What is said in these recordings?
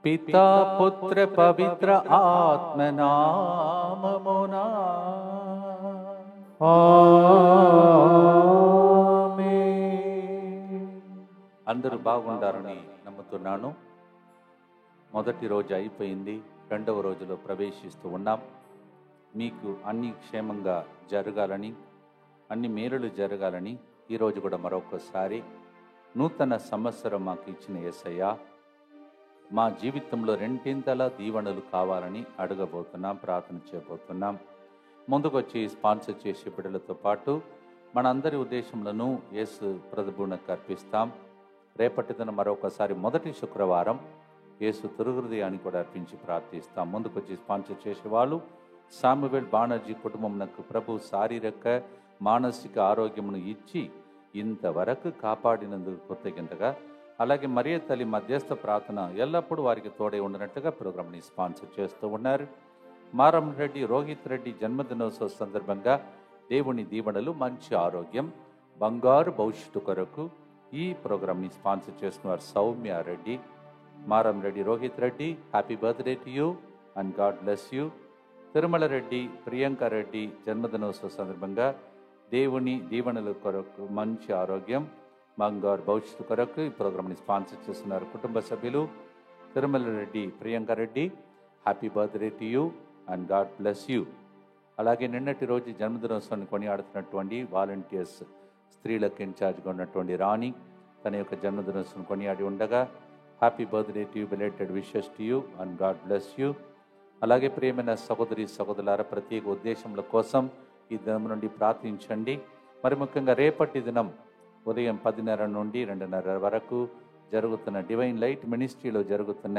పితా పుత్ర పవిత్ర ఆత్మ నామమునా అందరూ బాగుండారని నమ్ముతున్నాను. మొదటి రోజు అయిపోయింది, రెండవ రోజులో ప్రవేశిస్తూ ఉన్నాం. మీకు అన్ని క్షేమంగా జరగాలని, అన్ని మేలులు జరగాలని ఈరోజు కూడా మరొకసారి నూతన సంవత్సరం మాకు ఇచ్చిన యేసయ్య మా జీవితంలో రెండింతల దీవెనలు కావాలని అడగబోతున్నాం, ప్రార్థన చేయబోతున్నాం. ముందుకొచ్చి స్పాన్సర్ చేసే బిడ్డలతో పాటు మనందరి ఉద్దేశంలోనూ యేసు ప్రభువునకు అర్పిస్తాం. రేపటి దిన మరొకసారి మొదటి శుక్రవారం యేసు తిరుహృదయాన్ని కూడా అర్పించి ప్రార్థిస్తాం. ముందుకొచ్చి స్పాన్సర్ చేసేవాళ్ళు సామువేల్ బానర్జీ కుటుంబంకు ప్రభు శారీరక మానసిక ఆరోగ్యమును ఇచ్చి ఇంతవరకు కాపాడినందుకు కృతజ్ఞతగా, అలాగే మరియ తల్లి మధ్యస్థ ప్రార్థన ఎల్లప్పుడూ వారికి తోడే ఉండనట్టుగా ప్రోగ్రామ్ని స్పాన్సర్ చేస్తూ ఉన్నారు. మారం రెడ్డి రోహిత్ రెడ్డి జన్మదినోత్సవ సందర్భంగా దేవుని దీవెనలు, మంచి ఆరోగ్యం, బంగారు భవిష్యత్తు కొరకు ఈ ప్రోగ్రామ్ని స్పాన్సర్ చేస్తున్నారు Soumya Reddy. Maram Reddy Rohit Reddy, happy birthday to you and God bless you. Tirumala Reddy Priyanka Reddy జన్మదినోత్సవ సందర్భంగా దేవుని దీవెనల కొరకు, మంచి ఆరోగ్యం, బంగారు భవిష్యత్తు కొరకు ఈ ప్రోగ్రామ్ని స్పాన్సర్ చేస్తున్నారు కుటుంబ సభ్యులు Tirumala Reddy Priyanka Reddy. Happy birthday to you and God bless you. అలాగే నిన్నటి రోజు జన్మదినోత్సవాన్ని కొనియాడుతున్నటువంటి వాలంటీర్స్, స్త్రీలకు ఇన్ఛార్జ్గా ఉన్నటువంటి రాణి తన యొక్క జన్మదినోత్సవం కొనియాడి ఉండగా happy birthday to you, belated wishes to you and God bless you. అలాగే ప్రియమైన సహోదరి సహోదరులారా, ప్రత్యేక ఉద్దేశముల కోసం ఈ దినం నుండి ప్రార్థించండి. మరి ముఖ్యంగా రేపటి దినం ఉదయం 10:30 నుండి 2:30 వరకు జరుగుతున్న డివైన్ లైట్ మినిస్ట్రీలో జరుగుతున్న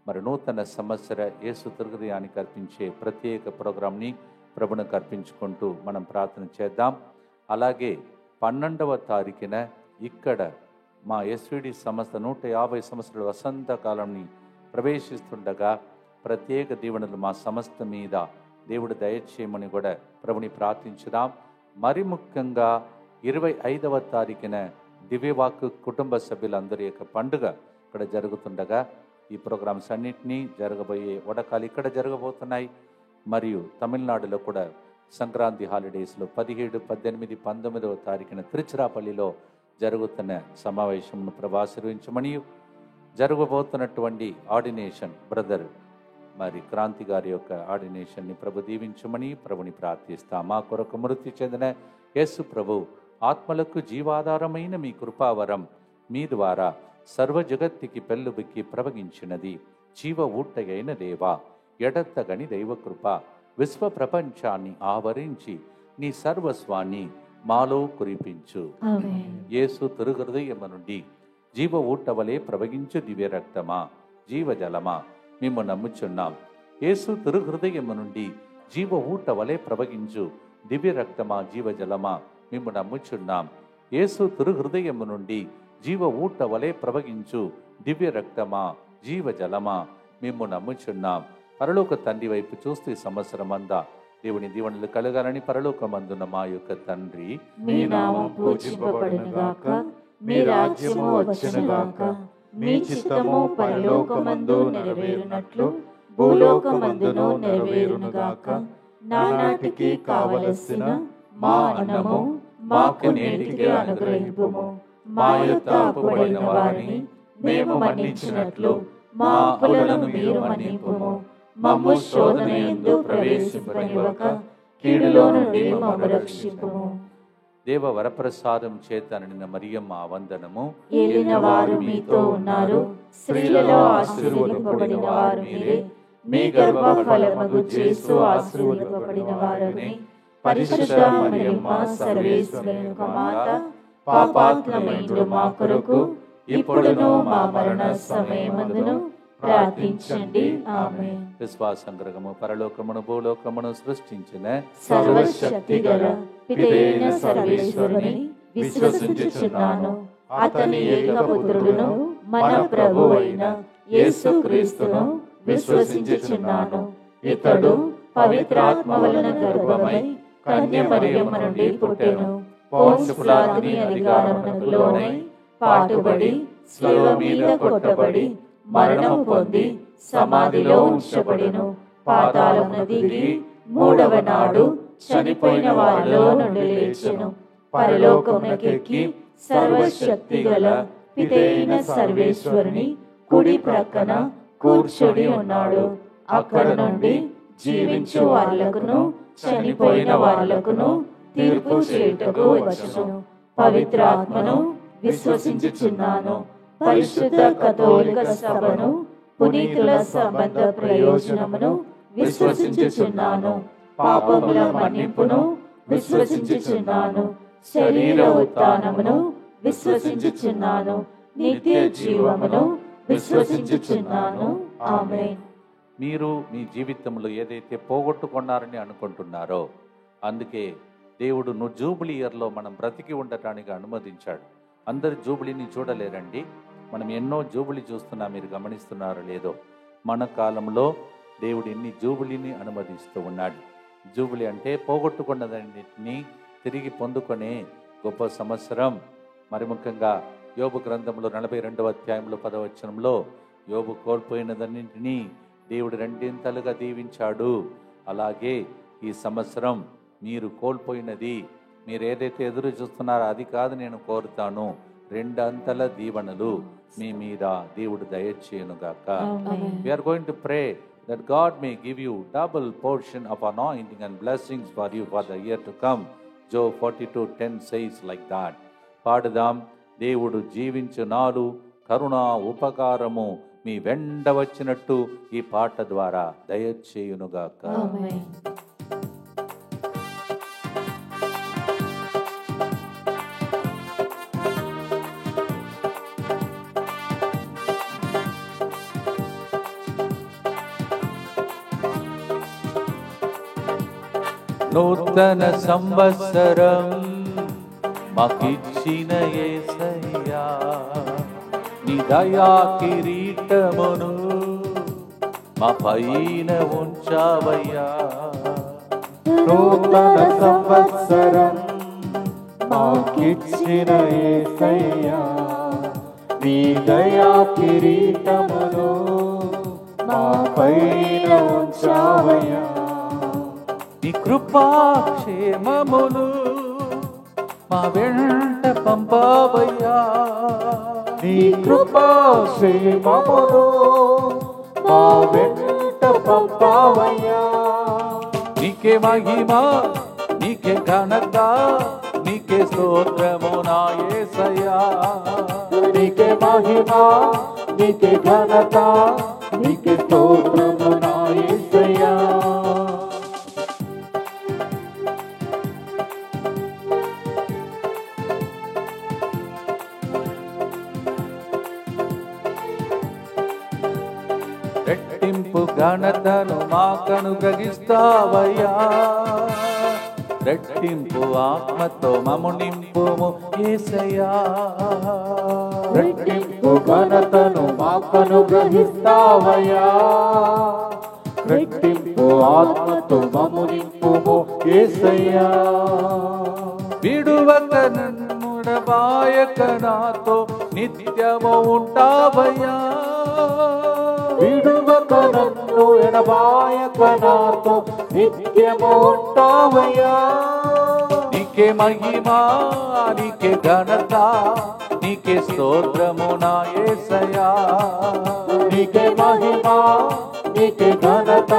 మరి నూతన సంవత్సర యేసు తిరుహృదయానికి అర్పించే ప్రత్యేక ప్రోగ్రాంని ప్రభువునికి అర్పించుకుంటూ మనం ప్రార్థన చేద్దాం. అలాగే 12వ తారీఖున ఇక్కడ మా ఎస్విడి సంస్థ 150 సంవత్సరాల వసంత కాలాన్ని ప్రవేశిస్తుండగా ప్రత్యేక దీవెనలు మా సంస్థ మీద దేవుడు దయచేయమని కూడా ప్రభుని ప్రార్థించుదాం. మరి ముఖ్యంగా 25వ తారీఖున దివ్యవాక్కు కుటుంబ సభ్యులందరి యొక్క పండుగ ఇక్కడ జరుగుతుండగా ఈ ప్రోగ్రామ్స్ అన్నింటినీ జరగబోయే వడకాలు ఇక్కడ జరగబోతున్నాయి. మరియు తమిళనాడులో కూడా సంక్రాంతి హాలిడేస్లో 17, 18, 19వ తారీఖున తిరుచిరాపల్లిలో జరుగుతున్న సమావేశంను ప్రభు ఆశీర్వదించమని, జరగబోతున్నటువంటి ఆర్డినేషన్ బ్రదర్ మరి క్రాంతి గారి యొక్క ఆర్డినేషన్ని ప్రభు దీవించమని ప్రభుని ప్రార్థిస్తాం. మా కొరకు మృతి చెందిన యేసు ప్రభు ఆత్మలకు జీవాధారమైన మీ కృపావరం మీ ద్వారా సర్వ జగత్తుకి పెళ్ళుబిక్కి ప్రవగించినది. జీవ ఊటగైన దేవా, ఎడతగని దైవకృప విశ్వ ప్రపంచాన్ని ఆవరించి నీ సర్వస్వాన్ని మాలో కురిపించు. యేసు తిరుహృదయము నుండి జీవ ఊటవలే ప్రవగించు దివ్య రక్తమా, జీవజలమా మేము నమ్ముచున్నాం. యేసు తిరుహృదయము నుండి జీవ ఊటవలే ప్రవగించు దివ్య రక్తమా, జీవజలమా మేము నమ్ముచున్నాం. యేసు తిరుహృదయము నుండి జీవ ఊట వలె ప్రవగించు దివ్య రక్తమా, జీవజలమా మేము నమ్ముచున్నాం. పరలోక తండ్రి వైపు చూస్తూ ఈ సంవత్సరం అంతా దేవుని దీవెనలు కలగాలని పరలోకమందున్న మా యొక్క తండ్రి, మీ నామం పూజింపబడునుగాక, మీ రాజ్యము వచ్చునుగాక, మీ చిత్తము పరలోకమందు నెరవేరునట్లు భూలోకమందును నెరవేరునుగాక. నానాటికి కావలసిన మా అన్నము మాకు నేటికి అనుగ్రహింపుము. మా యొక్క అప్పుబడిన వారిని మేము మన్నించినట్లు మా అప్పులను మీరు మన్నింపుము. మమ్ము శోధన యందు ప్రవేశింపనివ్వక కీడులో నుండి మమ్ము రక్షింపుము. దేవ వరప్రసాదం చేత నిన్న మరియమ్మ వందనము. ఏలిన వారు మీతో ఉన్నారు, స్త్రీలలో ఆశీర్వదింపబడిన వారు మీరే. మీ గర్భఫలమగు యేసు ఆశీర్వదింపబడిన వారని. పరిశుద్ధ మరియమ్మ సర్వేశ్వరుని యొక్క మాత, పాపాత్ములైన మా కొరకు ఇప్పుడును మా మరణ సమయమందును ప్రార్థించండి. ఆమేన్. విశ్వాసంగ్రహము పరలోకమును భూలోకమును సృష్టించిన సర్వశక్తిగల పితైన సర్వేశ్వరుని విశ్వసించుచున్నాను. అతని ఏకపుత్రుడును మన ప్రభువైన యేసుక్రీస్తును విశ్వసించుచున్నాను. ఇతడు పవిత్రాత్మ వలన గర్భమై కన్య మరియమ్మ నుండి పుట్టెను. పోన్సు పిలాతుని అధికారమునకు లోనై పాటుబడి శిలువ మీద కొట్టబడి మరణము పొంది సమాధిలో ఉంచబడెను. పాతాళమున దిగి మూడవ నాడు చనిపోయిన వారిలో నుండి లేచెను. పరలోకమునకెక్కి సర్వశక్తి గల పితైన సర్వేశ్వరుని కుడి ప్రక్కన కూర్చొని ఉన్నాడు. అక్కడ నుండి జీవించు వాళ్లకును చనిపోయిన వాళ్లకును తీర్పు చేయుటకు వచ్చును. పవిత్రాత్మను విశ్వసించుచున్నాను. పరిశుద్ధ కథోలిక సభను, పునీతుల సంబంధ ప్రయోజనమును విశ్వసించుచున్నాను. పాపముల మన్నింపును విశ్వసించుచున్నాను. శరీర ఉత్థానమును విశ్వసించుచున్నాను. నిత్య జీవమును విశ్వసించుచున్నాను. ఆమేన్. మీరు మీ జీవితంలో ఏదైతే పోగొట్టుకున్నారని అనుకుంటున్నారో, అందుకే దేవుడు జూబిలీ ఇయర్లో మనం బ్రతికి ఉండటానికి అనుమతించాడు. అందరు జూబిలీని చూడలేరండి. మనం ఎన్నో జూబిలీ చూస్తున్నాం, మీరు గమనిస్తున్నారో లేదో. మన కాలంలో దేవుడు ఎన్ని జూబిలీని అనుమతిస్తూ ఉన్నాడు. జూబిలీ అంటే పోగొట్టుకున్నదన్నింటినీ తిరిగి పొందుకునే గొప్ప సంవత్సరం. మరి ముఖ్యంగా యోబు గ్రంథంలో 42వ అధ్యాయంలో 10వ వచనంలో యోబు కోల్పోయినదన్నింటినీ దేవుడు రెండింతలుగా దీవించాడు. అలాగే ఈ సంవత్సరం మీరు కోల్పోయినది, మీరు ఏదైతే ఎదురు చూస్తున్నారో అది కాదు నేను కోరుతాను, రెండంతల దీవెనలు మీ మీద దేవుడు దయచేయునుగాక. We are going to pray that God may give you double portion of anointing and blessings for you for the year to come. Job 42:10 says like that. పాడుదాం. దేవుడు జీవించునాడు, కరుణా ఉపకారము మీ వెంట వచ్చినట్టు ఈ పాట ద్వారా దయచేయునుగాక. నూతన సంవత్సరం మాకిచ్చిన యేసయ్యా, నీ దయా కిరీటమును మా పైన ఉంచావయ్యా. నూతన సంవత్సరం మాకిచ్చిన యేసయ్యా, నీ దయా కిరీటమును మా పైన ఉంచావయ్యా. నీ కృపా క్షేమములు మా వెంట పంపావయ్యా. నీ కృపా క్షేమములు మా వెంట పంపావయ్యా. నీకే మహిమ, నీకే ఘనత, నీకే స్తోత్రము నా యేసయ్యా. నీకే మహిమ, నీకే ఘనత, నీకే స్తోత్రము నా యేసయ్యా. రెట్టింపు ఘనతను మాకనుగ్రహిస్తావయ్యా. రెట్టింపు ఆత్మతో మము నింపుము యేసయ్యా. రెట్టింపు ఘనతను మాకనుగ్రహిస్తావయ్యా. రెట్టింపు ఆత్మతో మము నింపుము యేసయ్యా. విడువక నన్ను ఎడబాయక నాతో నిత్యము ఉంటావయ్యా. విడువక నన్ను ఎడబాయక నాతో నిత్యము ఉంటావయ్యా. నీకే మహిమ, నీకే ఘనత, నీకే స్తోత్రము నా యేసయ్యా. నీకే మహిమ, నీకే ఘనత,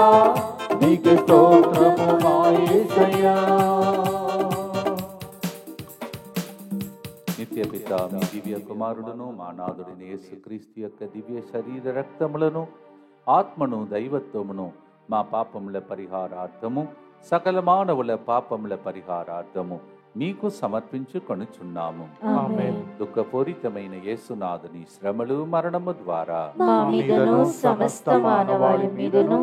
నీకే స్తోత్రము నా యేసయ్యా. నిత్య పిత మీ దివ్య కుమారుడును మా నాథుడిని యేసుక్రీస్తు యొక్క దివ్య శరీర రక్తములను, ఆత్మను, దైవత్వమును మా పాపముల పరిహారార్థము, సకల మానవుల పాపముల పరిహారార్థము మీకు సమర్పించుకొనుచున్నాము. ఆమేన్. దుఃఖపూరితమైన యేసునాథుని శ్రమలు, మరణము ద్వారా మా మీదను సమస్త మానవాళి మీదను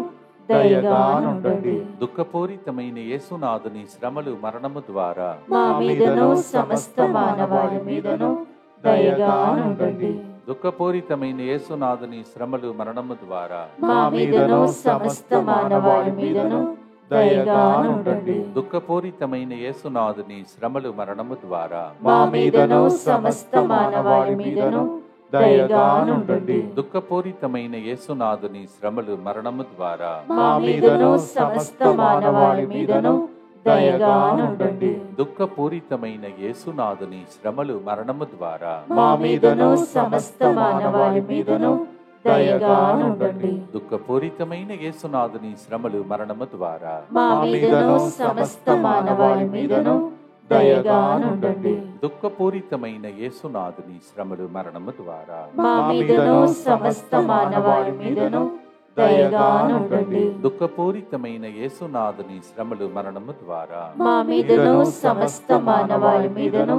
దయగా నుండండి. దుఃఖపూరితమైన యేసునాథుని శ్రమలు, మరణము ద్వారా మా మీదను సమస్త మానవాళి మీదను దయగా నుండండి. దుఃఖపూరితమైన యేసునాథుని శ్రమలు, మరణము ద్వారా మా మీదను సమస్త మానవాళి మీదను దయగా నుండండి. దుఃఖపూరితమైన యేసునాథుని శ్రమలు, మరణము ద్వారా మా మీదను సమస్త మానవాళి మీదను దయగానుండండి. దుఃఖపూరితమైన యేసునాథుని శ్రమలు మరణము ద్వారా మా మీదను సమస్త మానవాళి మీదను దయగానుండండి. దుఃఖపూరితమైన యేసునాథుని శ్రమలు మరణము ద్వారా మా మీదను సమస్త మానవాళి మీదను దయగానుండండి. దుఃఖపూరితమైన యేసునాథుని శ్రమలు మరణము ద్వారా మా మీదను సమస్త మానవాళి మీదను దయగానుండండి. దుఃఖపూరితమైన యేసునాథుని శ్రమలు మరణము ద్వారా మా మీదను సమస్త మానవాళి మీదను దయగానుండండి. దుఃఖపూరితమైన యేసునాథుని శ్రమలు మరణము ద్వారా మా మీదను సమస్త మానవాళి మీదను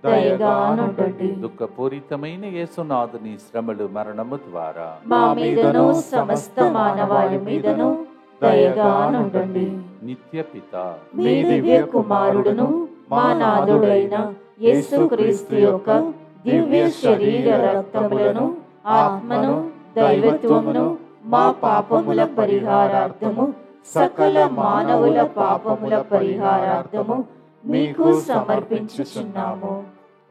దయగానుండండి. దుఃఖపూరితమైన యేసునాథుని శ్రమలు మరణము ద్వారా మా మీదను సమస్త మానవాళి మీదను దయగానుండండి. నిత్య పిత మీ దివ్య కుమారుడును మా నాథుడైన యేసుక్రీస్తు యొక్క దివ్య శరీర రక్తములను ఆత్మను దైవత్వమును మా పాపముల పరిహారార్థము సకల మానవుల పాపముల పరిహారార్థము మీకు సమర్పించుచున్నాము.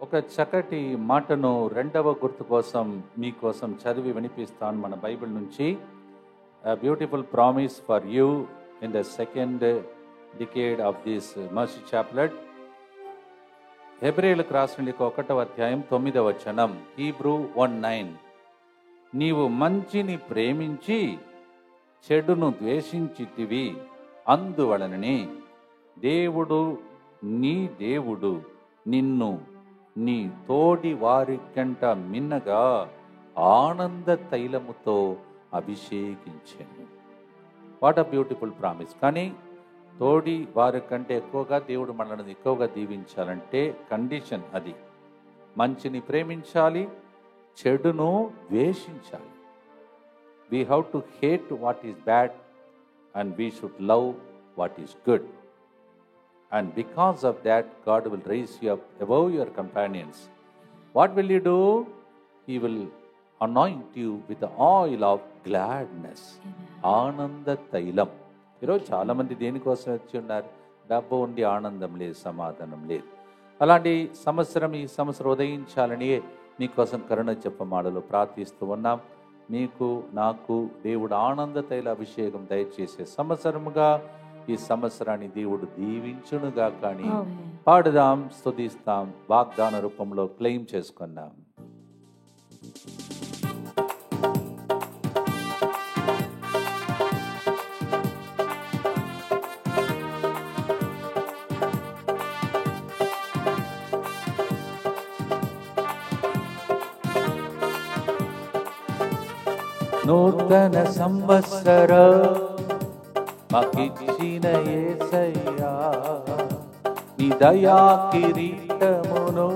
ఒక చక్కటి మాటను రెండవ గుర్తు కోసం మీకోసం చదివి వినిపిస్తాను మన బైబిల్ నుంచి. Beautiful promise for you in the second decade of this mercy chaplet. హెబ్రేయులకు రాసిన 1వ అధ్యాయం 9వ వచనం, హీబ్రూ 1:9. నీవు మంచిని ప్రేమించి చెడును ద్వేషించితివి, అందువలననే దేవుడు నిన్ను నీ తోడి వారి కంట మిన్నగా ఆనంద తైలముతో అభిషేకించెను. What a beautiful promise. కానీ తోడి వారి కంటే ఎక్కువగా దేవుడు మనల్ని ఎక్కువగా దీవించాలంటే కండిషన్ అది. మంచిని ప్రేమించాలి, చెడును ద్వేషించాలి. We have to hate what is bad and we should love what is good. And because of that, God will raise you up above your companions. What will you do? He will anoint you with the oil of gladness. Ananda Tailam. ఈరోజు చాలామంది దేనికోసం వచ్చి ఉన్నారు? డబ్బు ఉండి ఆనందం లేదు, సమాధానం లేదు. అలాంటి ఈ సంవత్సరం ఉదయించాలని మీకోసం కరుణ చెప్పమాడలో ప్రార్థిస్తూ ఉన్నాం. మీకు నాకు దేవుడు ఆనంద తైల అభిషేకం దయచేసే సంవత్సరముగా ఈ సంవత్సరాన్ని దేవుడు దీవించునుగా. కానీ పాడుదాం, స్తుతిస్తాం, వాగ్దాన రూపంలో క్లెయిమ్ చేసుకున్నాం. నూతన సంవత్సరం మాకిచ్చిన యేసయ్యా, నీ దయా కిరీటమును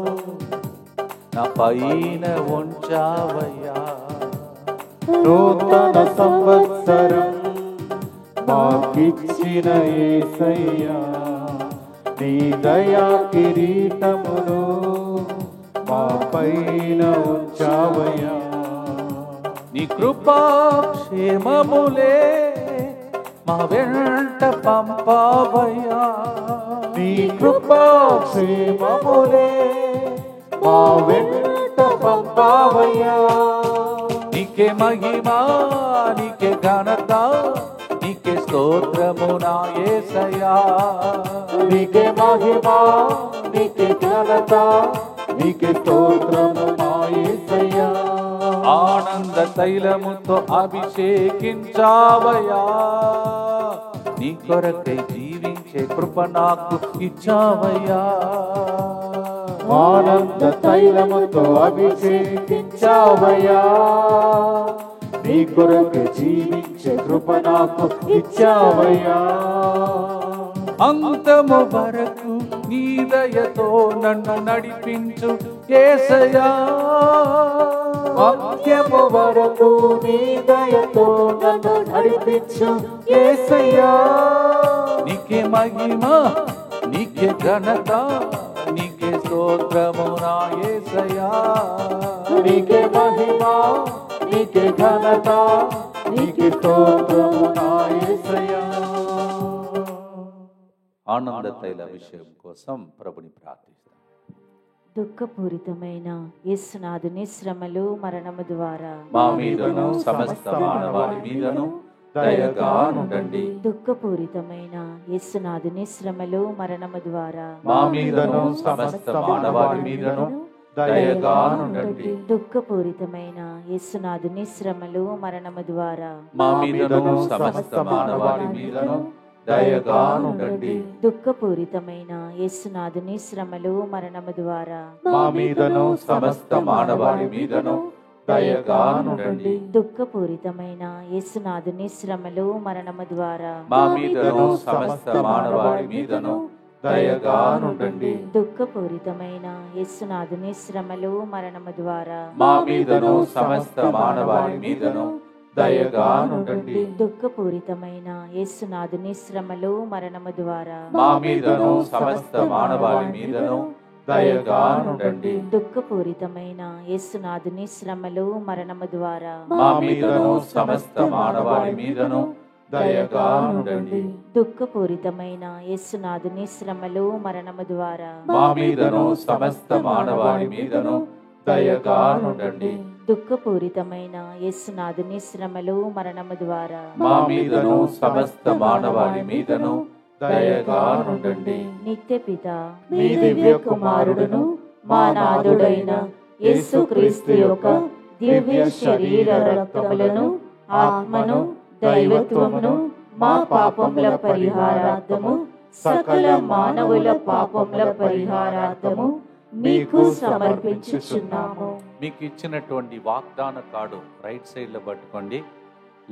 నా పైన ఉంచావయ్యా. నూతన సంవత్సరం మాకిచ్చిన యేసయ్యా, నీ దయా కిరీటమును మా పైన ఉంచావయ్యా. నీ కృపా క్షేమములే మా వెంట పంపావయ్యా. నీ కృపా క్షేమములే మా వెంట పంపావయ్యా. నీకే మహిమా, నీకే ఘనత, నీకే స్తోత్రము నా యేసయ్యా. నీకే మహిమా, నీకే ఘనత, నీకే స్తోత్రము నా యేసయ్యా. ఆనంద తైలముతో అభిషేకించావయ్యా. నీ కొరకై జీవించే కృప నాకు ఇచ్చావయ్యా. ఆనంద తైలముతో అభిషేకించావయ్యా. నీ కొరకు జీవించే కృప నాకు ఇచ్చావయ్యా. అంతము వరకు నీ దయతో నన్ను నడిపించు యేసయ్యా. అంత్యము వరకు నీ దయతో నన్ను నడిపించు యేసయ్యా. నీకే మహిమ, నీకే ఘనత, నీకే స్తోత్రము నా యేసయ్యా. నీకే మహిమ, నీకే ఘనత, నీకే స్తోత్రము నా యేసయ్యా. ఆనంద తైల అభిషేకం కోసం ప్రభుని ప్రార్థిస్తాం. దుఃఖపూరితమైన యేసునాథుని శ్రమలు మరణము ద్వారా మా మీదను సమస్త మానవాళి మీదను దయగా నుండండి. దుఃఖపూరితమైన యేసునాథుని శ్రమలు మరణము ద్వారా మా మీదను సమస్త మానవాళి మీదను దయగా నుండండి. దుఃఖపూరితమైన యేసునాథుని శ్రమలు మరణము ద్వారా మా మీదను సమస్త మానవాళి మీదను దయగా నుండండి. దుఃఖపూరితమైన యేసునాథుని శ్రమలు మరణము ద్వారా మా మీదను సమస్త మానవాళి మీదను దయగా నుండండి. దుఃఖపూరితమైన యేసునాథుని శ్రమలు మరణము ద్వారా మా మీదను సమస్త మానవాళి మీదను దయగా నుండండి. దుఃఖపూరితమైన యేసునాథుని శ్రమలు మరణము ద్వారా మా మీదను సమస్త మానవాళి మీదను దయగా నుండండి. దుఃఖపూరితమైన యేసునాథుని శ్రమలు మరణము ద్వారా మా మీదను సమస్త మానవాళి మీదను దయగా నుండండి. దుఃఖపూరితమైన యేసునాథుని శ్రమలు మరణము ద్వారా మా మీదను సమస్త మానవాళి మీదను దయగా నుండండి. దుఃఖపూరితమైన యేసునాథుని శ్రమలు మరణము ద్వారా మా మీదను సమస్త మానవాళి మీదను దయగా నుండండి. దుఃఖపూరితమైన యేసునాథుని శ్రమలు మరణము ద్వారా మా మీదను సమస్త మానవాళి మీదను దయగా నుండండి. నిత్య పిత మీ దివ్య కుమారుడును మా నాథుడైన యేసుక్రీస్తు యొక్క దివ్య శరీర రక్తములను ఆత్మను దైవత్వమును మా పాపముల పరిహారార్థము సకల మానవుల పాపముల పరిహారార్థము మీకు సమర్పించుచున్నాము. మీకు ఇచ్చినటువంటి వాగ్దాన కార్డు రైట్ సైడ్లో పట్టుకోండి.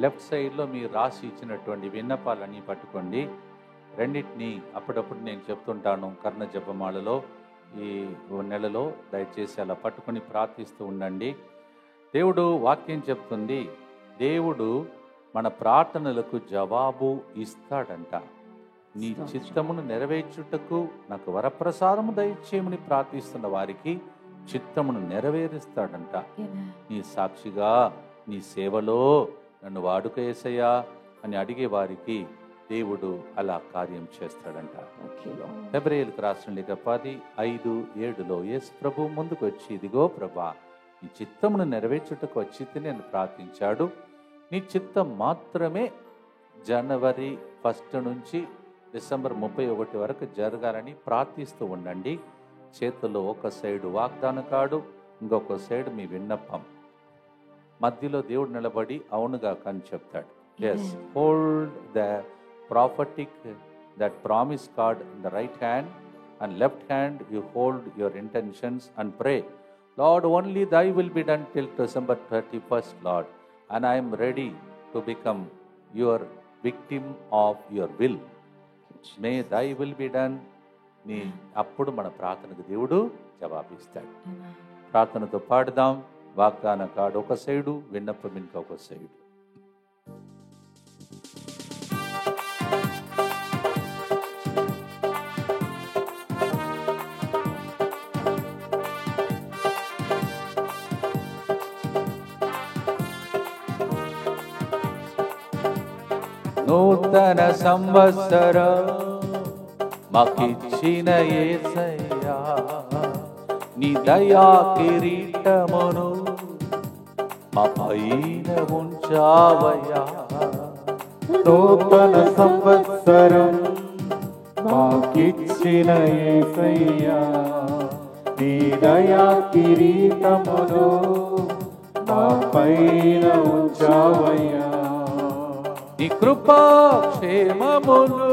లెఫ్ట్ సైడ్లో మీరు రాసి ఇచ్చినటువంటి విన్నపాలన్నీ పట్టుకోండి. రెండింటినీ అప్పుడప్పుడు నేను చెప్తుంటాను కర్ణ జపమాలలో ఈ నెలలో దయచేసి అలా పట్టుకొని ప్రార్థిస్తూ ఉండండి. దేవుడు వాక్యం చెప్తుంది, దేవుడు మన ప్రార్థనలకు జవాబు ఇస్తాడంట. నీ చిత్తమును నెరవేర్చుటకు నాకు వరప్రసాదము దయచేయమని ప్రార్థిస్తున్న వారికి చిత్తమును నెరవేరుస్తాడంట. నీ సాక్షిగా నీ సేవలో నన్ను వాడుక యేసయ్యా అని అడిగే వారికి దేవుడు అలా కార్యం చేస్తాడంట. హెబ్రేయులకు రాసిన లేఖ 10:5-7 యేసు ప్రభు ముందుకు వచ్చి, ఇదిగో ప్రభా, నీ చిత్తమును నెరవేర్చుటకు వచ్చి నేను ప్రార్థించాడు. నీ చిత్తం మాత్రమే జనవరి 1 నుంచి డిసెంబర్ 31 వరకు జరగాలని ప్రార్థిస్తూ ఉండండి. చేతుల్లో ఒక సైడు వాగ్దాన కార్డు, ఇంకొక సైడు మీ విన్నపం. మధ్యలో దేవుడు నిలబడి అవునుగా కానీ చెప్తాడు. Yes, hold the prophetic that promise card in the right hand and left hand you hold your intentions and pray, lord only thy will be done till December 31st, lord, and I am ready to become your victim of your will. May thy will be done. నీ అప్పుడు మన ప్రార్థనకు దేవుడు జవాబిస్తాడు. ప్రార్థనతో పాడుదాం. వాగ్దాన card ఒక side, విన్నపం ఇంకొక సైడు. నూతన సంవత్సరం మాకిచ్చిన యేసయ్యా, నీ దయా కిరీటమును మా పైన ఉంచావయ్యా. నూతన సంవత్సరం మాకిచ్చిన యేసయ్యా, నీ దయా కిరీటమును మా పైన ఉంచావయ్యా. నీ కృపా క్షేమములు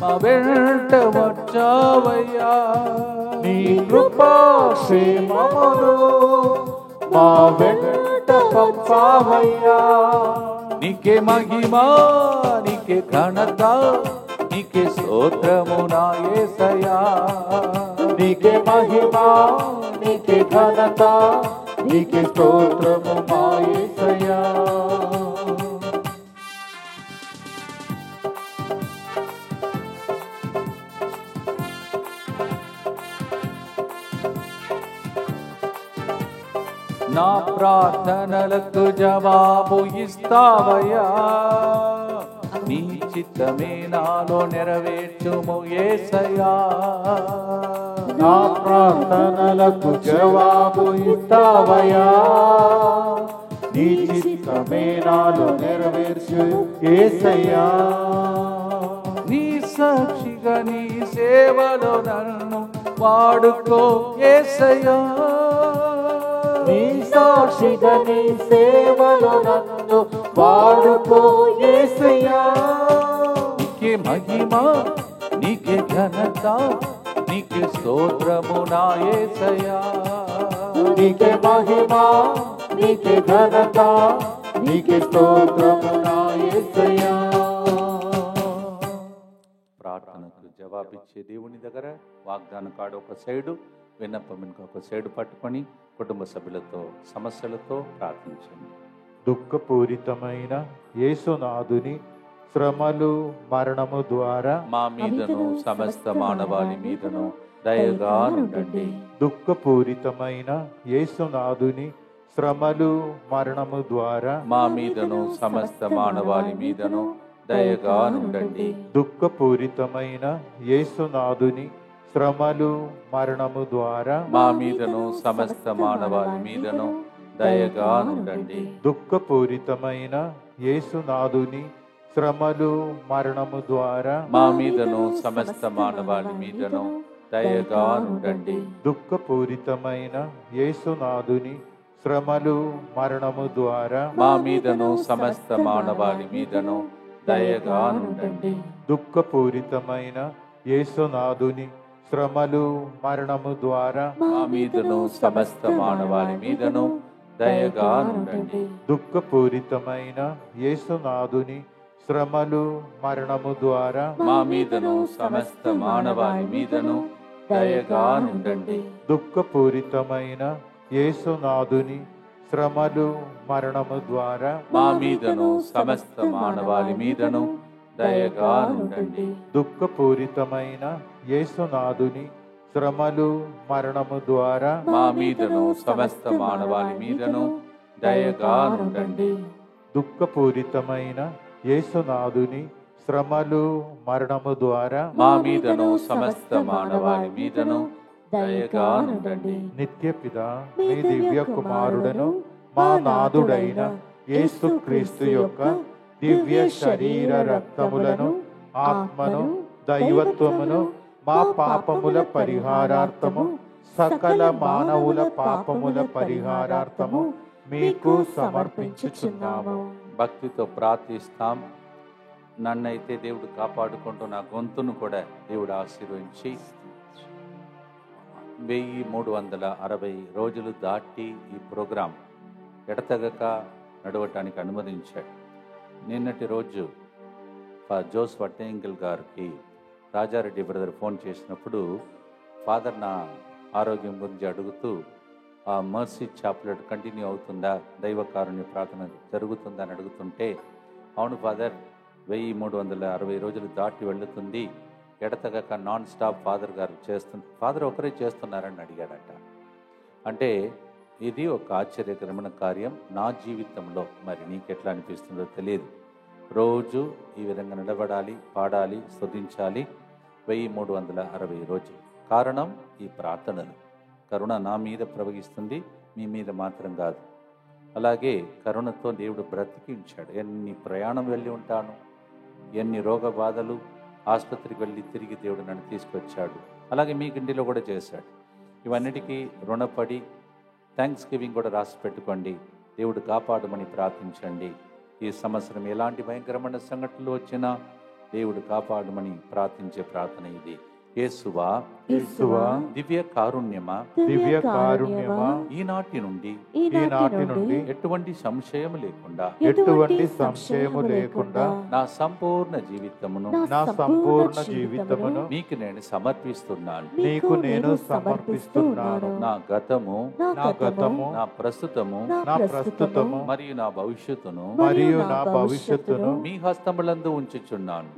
మా వెంట వచ్చావయ్యా. నీ కృపా క్షేమములు మా వెంట పంపావయ్యా. నీకే మహిమా, నీకే ఘనత, నీకే స్తోత్రము నా యేసయ్యా. నీకే మహిమా, నీకే ఘనత, నీకే స్తోత్రము మా యేసయ్యా. నా ప్రార్థనలకు జవాబు ఇస్తావయ్యా. నీ చిత్తమే నాలో నెరవేర్చుము యేసయ్యా. నా ప్రార్థనలకు జవాబు ఇస్తావయ్యా. నీ చిత్తమే నాలో నెరవేర్చు యేసయ్యా. నీ సాక్షిగా నీ సేవలో నన్ను వాడుకో యేసయ్యా. నీ సాక్షిగా నీ సేవలో నన్ను వాడుకో యేసయ్యా. నీకే మహిమ, నీకే ఘనత, నీకే స్తోత్రము నా యేసయ్యా. నీకే మహిమ, నీకే ఘనత, నీకే స్తోత్రము నా యేసయ్యా. ప్రార్థనకు జవాబిచ్చే దేవుని దగ్గర వాగ్దాన కాడు ఒక సైడు, విన్నపం ఒక సైడు పట్టుకొని కుటుంబ సభ్యులతో సమస్యలతో ప్రార్థించండి. దుఃఖపూరితమైన యేసునాథుని శ్రమలు మరణము ద్వారా మా మీదను సమస్త మానవాళి మీదను దయగా నుండండి. దుఃఖపూరితమైన యేసునాథుని శ్రమలు మరణము ద్వారా మా మీదను సమస్త మానవాళి మీదను దయగా నుండండి. దుఃఖపూరితమైన యేసునాథుని శ్రమలు మరణము ద్వారా మా మీదను సమస్త మానవాళి మీదను దయగా నుండండి. దుఃఖపూరితమైన యేసునాథుని శ్రమలు మరణము ద్వారా మా మీదను సమస్త మానవాళి మీదను దయగా నుండండి. దుఃఖపూరితమైన యేసునాథుని శ్రమలు మరణము ద్వారా మా మీదను సమస్త మానవాళి మీదను దయగా నుండండి. దుఃఖపూరితమైన యేసునాథుని శ్రమలు మరణము ద్వారా మా మీదను సమస్త మానవాళి మీదను దయగా నుండండి. దుఃఖపూరితమైన యేసునాథుని శ్రమలు మరణము ద్వారా మా మీదను సమస్త మానవాళి మీదను దయగా నుండండి. దుఃఖపూరితమైన యేసునాథుని శ్రమలు మరణము ద్వారా మా మీదను సమస్త మానవాళి మీదను దయగా నుండండి. దుఃఖపూరితమైన యేసునాథుని శ్రమలు మరణము ద్వారా మా మీదను సమస్త మానవాళి మీదను దయగా నుండండి. దుఃఖపూరితమైన యేసునాథుని శ్రమలు మరణము ద్వారా మా మీదను సమస్త మానవాళి మీదను దయగా నుండండి. నిత్యపిత మీ దివ్య కుమారుడను మా నాథుడైన యేసుక్రీస్తు యొక్క దివ్య శరీర రక్తములను ఆత్మను దైవత్వమును మా పాపముల పరిహారార్థము సకల మానవుల పాపముల పరిహారార్థము మీకు సమర్పించుచున్నాము. భక్తితో ప్రార్థిస్తాం. నన్నైతే దేవుడు కాపాడుకుంటూ నా గొంతును కూడా దేవుడు ఆశీర్వదించి 1360 రోజులు దాటి ఈ ప్రోగ్రాం ఎడతెగక నడవటానికి అనుమతించాడు. నిన్నటి రోజు జోస్ వట్టేంగిల్ గారికి రాజారెడ్డి బ్రదర్ ఫోన్ చేసినప్పుడు ఫాదర్ నా ఆరోగ్యం గురించి అడుగుతూ ఆ మర్సీ చాప్లెట్ కంటిన్యూ అవుతుందా, దైవ కారుణ్య ప్రార్థన జరుగుతుందా అని అడుగుతుంటే, అవును ఫాదర్ 1360 రోజులు దాటి వెళుతుంది, ఎడతెగక నాన్ స్టాప్ ఫాదర్ గారు ఫాదర్ ఒకరే చేస్తున్నారని అడిగాడట. అంటే ఇది ఒక ఆశ్చర్యకరమైన కార్యం. నా జీవితంలో మరి నీకెట్లా అనిపిస్తుందో తెలియదు. రోజు ఈ విధంగా నిలబడాలి, పాడాలి, స్తుతించాలి 1360 రోజులు. కారణం ఈ ప్రార్థనలు. కరుణ నా మీద ప్రవహిస్తుంది, మీ మీద మాత్రం కాదు. అలాగే కరుణతో దేవుడు బ్రతికించాడు. ఎన్ని ప్రయాణం వెళ్ళి ఉంటాను, ఎన్ని రోగ బాధలు, ఆసుపత్రికి వెళ్ళి తిరిగి దేవుడు నన్ను తీసుకొచ్చాడు. అలాగే మీ ఇంటిలో కూడా చేశాడు. ఇవన్నిటికీ రుణపడి థ్యాంక్స్ గివింగ్ కూడా రాసి పెట్టుకోండి. దేవుడు కాపాడమని ప్రార్థించండి. ఈ సంవత్సరం ఎలాంటి భయంకరమైన సంఘటనలు వచ్చినా దేవుడు కాపాడమని ప్రార్థించే ప్రార్థన ఇది. యేసువా, దివ్య కారుణ్యమా, దివ్య కారుణ్యమా, ఈనాటి నుండి ఎటువంటి సంశయం లేకుండా నా సంపూర్ణ జీవితమును నీకు నేను సమర్పిస్తున్నాను. నా గతము, నా ప్రస్తుతము, మరియు నా భవిష్యత్తును మీ హస్తములందు ఉంచుచున్నాను.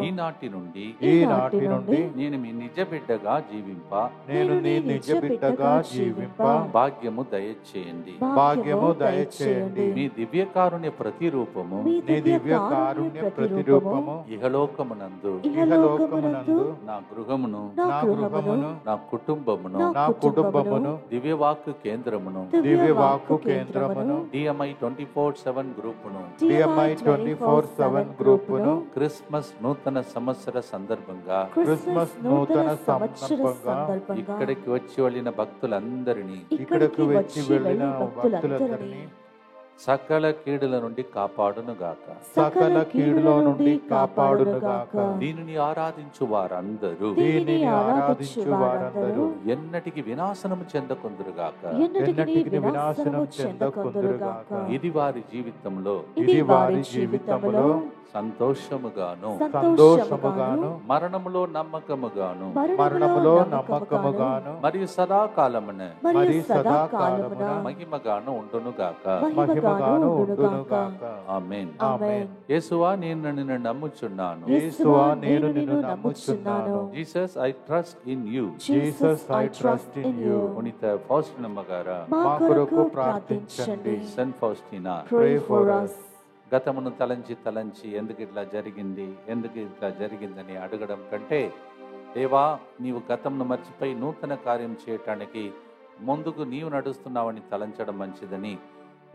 ఈనాటి నుండి ఈనాటి నుండి నేను మీ నిజ బిడ్డగా జీవింప నేను నీ నిజ బిడ్డగా జీవింప భాగ్యము దయచేయండి. భాగ్యము దయచేయండి. మీ దివ్యకారుణ్య ప్రతిరూపము నీ దివ్య కారుణ్య ప్రతిరూపము ఇహలోకమునందు ఇహలోకమునందు నా గృహమును నా గృహమును నా కుటుంబమును నా కుటుంబమును దివ్యవాక్కు కేంద్రమును దివ్యవాక్కు కేంద్రమును డిఎంఐ 24/7 గ్రూపును డిఎంఐ 24/7 గ్రూపును క్రిస్మస్ నూతన సంవత్సర సందర్భంగా క్రిస్మస్ నూతన సందర్భంగా ఇక్కడికి వచ్చి వెళ్ళిన భక్తులందరినీ ఇక్కడికి వచ్చి వెళ్ళిన భక్తులందరినీ సకల కీడుల నుండి కాపాడునుగాక. సకల కీడులో నుండి కాపాడునుగాక. దీనిని ఆరాధించు వారందరూ దీనిని ఆరాధించు వారందరూ ఎన్నటికి వినాశనము చెందకుందురుగాక. ఎన్నటికి వినాశనం చెందకుందురుగాక. ఇది వారి జీవితంలో ఇది వారి జీవితంలో సంతోషముగాను సంతోషముగాను మరణములో నమ్మకముగాను మరణములో నమ్మకముగాను మరియు సదాకాలమున మరి సదాకాలమున మహిమగాను ఉండునుగాక. మహిమగాను ఉండునుగాక. ఆమేన్. ఆమేన్. యేసువా నేను నిన్ను నమ్ముచున్నాను. యేసువా నేను నిన్ను నమ్ముచున్నాను. Jesus I trust in you. Jesus I trust in you. పునీత ఫౌస్టినమ్మ గారా మా కొరకు ప్రార్థించండి. Saint Faustina, Pray for us. గతమును తలంచి ఎందుకు ఇట్లా జరిగిందని అడగడం కంటే, దేవా నీవు గతమును మర్చిపోయి నూతన కార్యం చేయటానికి ముందుకు నీవు నడుస్తున్నావని తలంచడం మంచిదని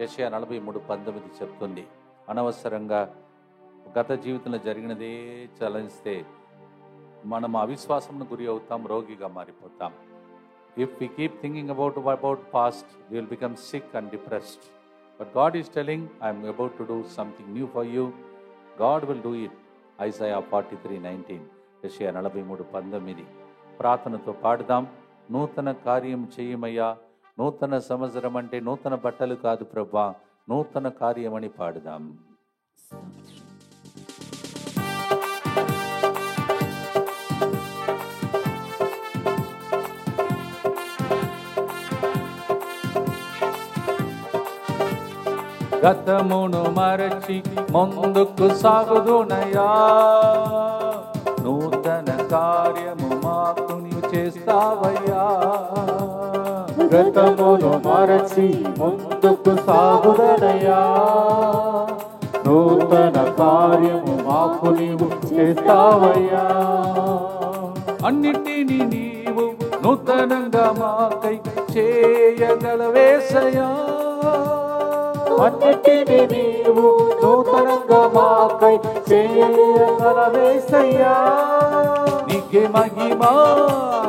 యెషయా 43:19 చెప్తుంది. అనవసరంగా గత జీవితంలో జరిగినదే తలంచితే మనం అవిశ్వాసమును గురి అవుతాం, రోగిగా మారిపోతాం. If we keep thinking about past, we will become sick and depressed. But God is telling, I am about to do something new for you. God will do it. Isaiah 43:19. యెషయా 43:19. ప్రార్థనతో పాడుదాం. నూతన కార్యం చేయమయ్యా. నూతన సంవత్సరం అంటే నూతన బట్టలు కాదు ప్రభువా, నూతన కార్యమని పాడుదాం. గతమును మరచి ముందుకు సాగుదునయ్యా. నూతన కార్యము మాకు నీవు చేస్తావయ్యా. గతమును మరచి ముందుకు సాగుదనయ్యా. నూతన కార్యము మాకు నీవు చేస్తావయ్యా. అన్నిటినీ నీవు నూతనంగా మాకై చేయగలవేసయ్యా. అన్నిటిని నీవు నూతనంగా మాకై చేయగలవేసయ్యా. నీకే మహిమా,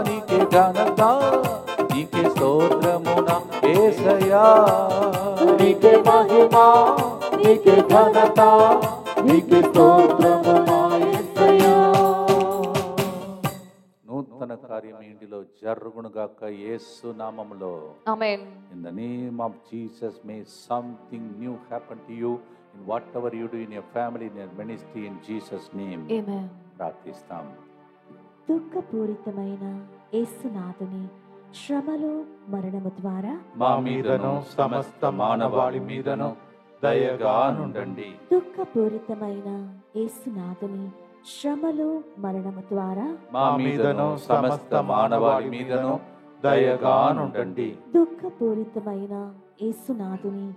నీకే ఘనత, నీకే స్తోత్రమున యేసయ్యా. నీకే మహిమా, నీకే ఘనత, నీకే స్తోత్రము మా యేసయ్యా. నూతన కార్యం ఇంటిలో జరుగునుగాక యేసు నామములో. Amen. In the name of Jesus, may something new happen to you in whatever you do in your family, in your ministry, in Jesus' name. Amen. ప్రార్థిస్తాం. దుఃఖపూరితమైన యేసునాథుని శ్రమలు మరణము ద్వారా మా మీదను సమస్త మానవాళి మీదను దయగా నుండండి. దుఃఖపూరితమైన యేసునాథుని శ్రమలు మరణము ద్వారా మా మీదను సమస్త మానవాళి మీదను దయగా నుండండి. దుఃఖపూరితమైన యేసునాథుని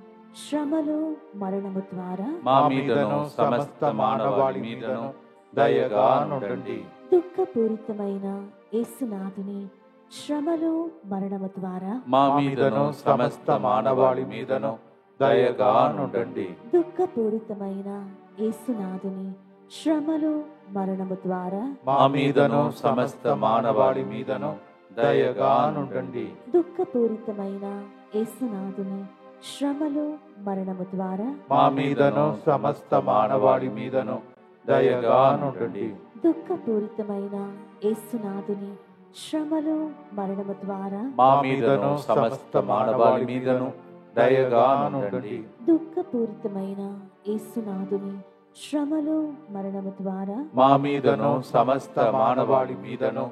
శ్రమలు మరణము ద్వారా మా మీదను సమస్త మానవాళి మీదను దయగా నుండండి. దుఃఖపూరితమైన యేసునాథుని శ్రమలు మరణము ద్వారా మా మీదను సమస్త మానవాళి మీదను దయగా నుండండి. దుఃఖపూరితమైన యేసునాథుని శ్రమలు మరణము ద్వారా మా మీదను సమస్త మానవాళి మీదను దయగా నుండండి. దుఃఖపూరితమైన యేసునాథుని శ్రమలు మరణము ద్వారా మా మీదను సమస్త మానవాళి మీదను దయగా నుండండి. దుఃఖపూరితమైన యేసునాథుని శ్రమలు మరణము ద్వారా మా మీదను సమస్త మానవాళి మీదను దయగా నుండండి. దుఃఖపూరితమైన యేసునాథుని శ్రమలు మరణము ద్వారా మా మీదను సమస్త మానవాళి మీదను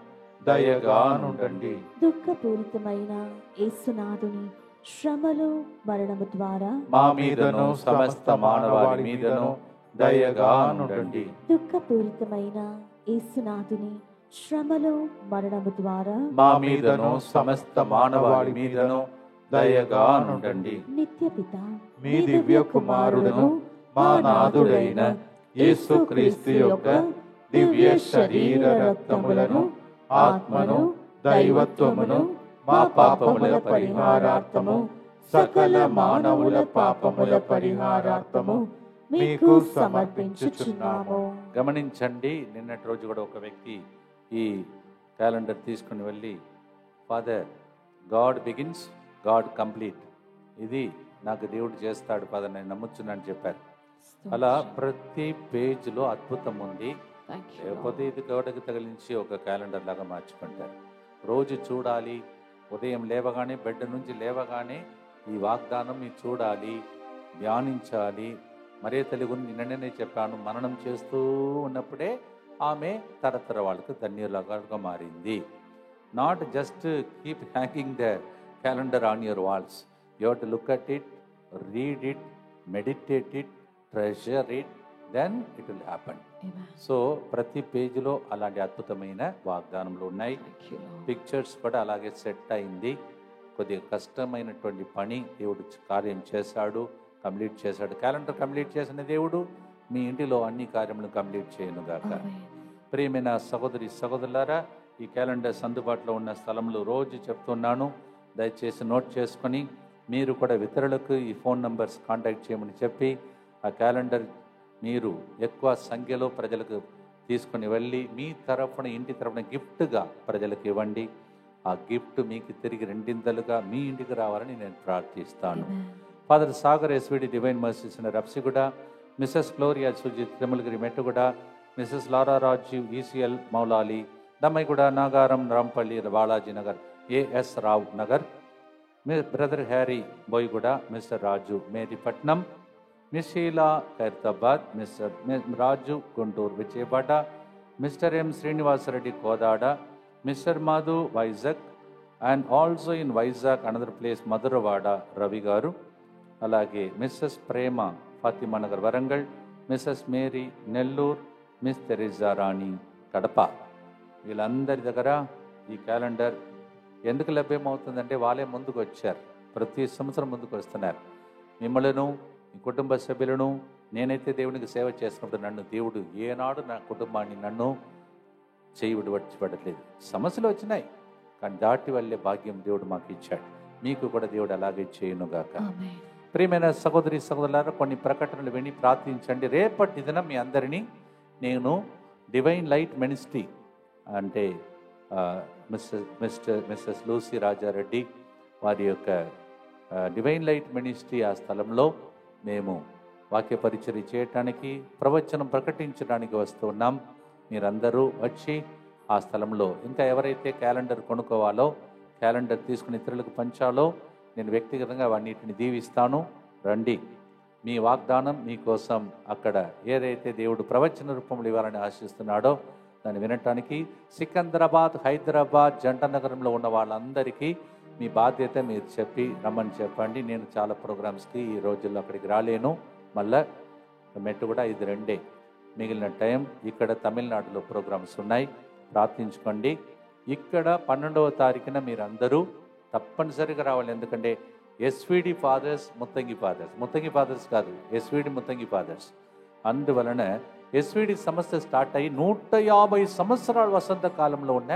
దయగా నుండండి. దుఃఖపూరితమైన యేసునాథుని శ్రమలు మరణము ద్వారా మా మీదను సమస్త మానవాళి మీదను దయగా నుండండి. దుఃఖపూరితమైన యేసునాథుని శ్రమలు మరణము ద్వారా మా మీదను సమస్త మానవాళి మీదను దయగా నుండండి. నిత్య పిత మీ దివ్య కుమారుడును మా నాథుడైన యేసుక్రీస్తు యొక్క దివ్య శరీర రక్తములను, ఆత్మను, దైవత్వమును మా పాపముల పరిహారార్థము, సకల మానవుల పాపముల పరిహారార్థము మీకు సమర్పించుచున్నాము. గమనించండి, నిన్నటి రోజు కూడా ఒక వ్యక్తి ఈ క్యాలెండర్ తీసుకుని వెళ్ళి, father God begins God complete, ఇది నాకు దేవుడు చేస్తాడు ఫాదర్, నేను నమ్ముచున్నాను చెప్పారు. అలా ప్రతి పేజ్లో అద్భుతం ఉంది. లేకపోతే ఇది గోడకు తగిలించి ఒక క్యాలెండర్ లాగా మార్చుకుంటారు. రోజు చూడాలి, ఉదయం లేవగానే, బెడ్ నుంచి లేవగానే ఈ వాగ్దానం మీరు చూడాలి, ధ్యానించాలి. మరే తల్లి గురించి నిన్ననే చెప్పాను, మననం చేస్తూ ఉన్నప్పుడే ఆమె తరతర వాళ్ళకు ధన్యులుగా మారింది. Not just keep hanging the calendar on your walls, you have to look at it, read it, meditate it, treasure it, then it will happen. So ప్రతి పేజీలో అలాంటి అద్భుతమైన వాగ్దానములు ఉన్నాయి. పిక్చర్స్ కూడా అలాగే సెట్ అయింది. కొద్దిగా కష్టమైనటువంటి పని దేవుడు కార్యం చేశాడు, కంప్లీట్ చేశాడు. క్యాలెండర్ కంప్లీట్ చేసిన దేవుడు మీ ఇంటిలో అన్ని కార్యములను కంప్లీట్ చేయను గాక. ప్రియమైన సహోదరి సహోదరులారా, ఈ క్యాలెండర్స్ అందుబాటులో ఉన్న స్థలంలో రోజు చెప్తున్నాను, దయచేసి నోట్ చేసుకొని మీరు కూడా ఇతరులకు ఈ ఫోన్ నంబర్స్ కాంటాక్ట్ చేయమని చెప్పి ఆ క్యాలెండర్ మీరు ఎక్కువ సంఖ్యలో ప్రజలకు తీసుకుని వెళ్ళి మీ తరఫున, ఇంటి తరఫున గిఫ్ట్గా ప్రజలకు ఇవ్వండి. ఆ గిఫ్ట్ మీకు తిరిగి రెండింతలుగా మీ ఇంటికి రావాలని నేను ప్రార్థిస్తాను. Father Sagar SVD divine mercies Rapsiguda, Mrs Gloria Sujith Tirumalagiri Mettuguda, Mrs Laura Rajeev ECIL Moulali, Dammaiguda, Nagaram, Rampally, Balaji Nagar, AS Rao Nagar, brother Harry Boiguda, Mr Raju Meripatnam, miss Sheela Khairatabad, Mr Raju Guntur Vijayawada, Mr M Srinivasareddy Kodad, Mr Madhu Vizag, and also in Vizag another place Madhurawada Ravi garu, అలాగే Mrs Prema Fatima Nagar Warangal, Mrs Mary Nellore, miss Teresa రాణి కడప. వీళ్ళందరి దగ్గర ఈ క్యాలెండర్ ఎందుకు లభ్యమవుతుందంటే వాళ్ళే ముందుకు వచ్చారు, ప్రతి సంవత్సరం ముందుకు వస్తున్నారు. మిమ్మల్ని, మీ కుటుంబ సభ్యులను, నేనైతే దేవునికి సేవ చేసినప్పుడు నన్ను దేవుడు ఏనాడు నా కుటుంబాన్ని నన్ను చేయి విడిచిపెట్టలేదు. సమస్యలు వచ్చినాయి, కానీ దాటి వెళ్ళే భాగ్యం దేవుడు మాకు ఇచ్చాడు. మీకు కూడా దేవుడు అలాగే చేయనుగాక. ప్రియమైన సహోదరి సహోదరులారా, కొన్ని ప్రకటనలు విని ప్రార్థించండి. రేపటి దినం మీ అందరినీ డివైన్ లైట్ మినిస్ట్రీ అంటే మిస్సెస్ లూసీ రాజారెడ్డి వారి యొక్క డివైన్ లైట్ మినిస్ట్రీ ఆ స్థలంలో మేము వాక్య పరిచర్య చేయటానికి, ప్రవచనం ప్రకటించడానికి వస్తున్నాం. మీరందరూ వచ్చి ఆ స్థలంలో, ఇంకా ఎవరైతే క్యాలెండర్ కొనుక్కోవాలో, క్యాలెండర్ తీసుకుని ఇతరులకు పంచాలో, నేను వ్యక్తిగతంగా వాటిని దీవిస్తాను. రండి, మీ వాగ్దానం మీకోసం అక్కడ ఏదైతే దేవుడు ప్రవచన రూపంలో ఇవ్వాలని ఆశిస్తున్నాడో దాన్ని వినటానికి సికింద్రాబాద్, హైదరాబాద్, జంట నగరంలో ఉన్న వాళ్ళందరికీ మీ బాధ్యత మీరు చెప్పి రమ్మని చెప్పండి. నేను చాలా ప్రోగ్రామ్స్కి ఈ రోజుల్లో అక్కడికి రాలేను. మళ్ళా మెట్టు కూడా ఇది రెండే, మిగిలిన టైం ఇక్కడ తమిళనాడులో ప్రోగ్రామ్స్ ఉన్నాయి, ప్రార్థించుకోండి. ఇక్కడ 12వ తారీఖున మీరందరూ తప్పనిసరిగా రావాలి. ఎందుకంటే ఎస్విడి ఫాదర్స్ ముత్తంగి ఫాదర్స్ కాదు, ఎస్విడి ముత్తంగి ఫాదర్స్. అందువలన ఎస్విడి సంస్థ స్టార్ట్ అయ్యి 150 సంవత్సరాల వసంత కాలంలో ఉన్న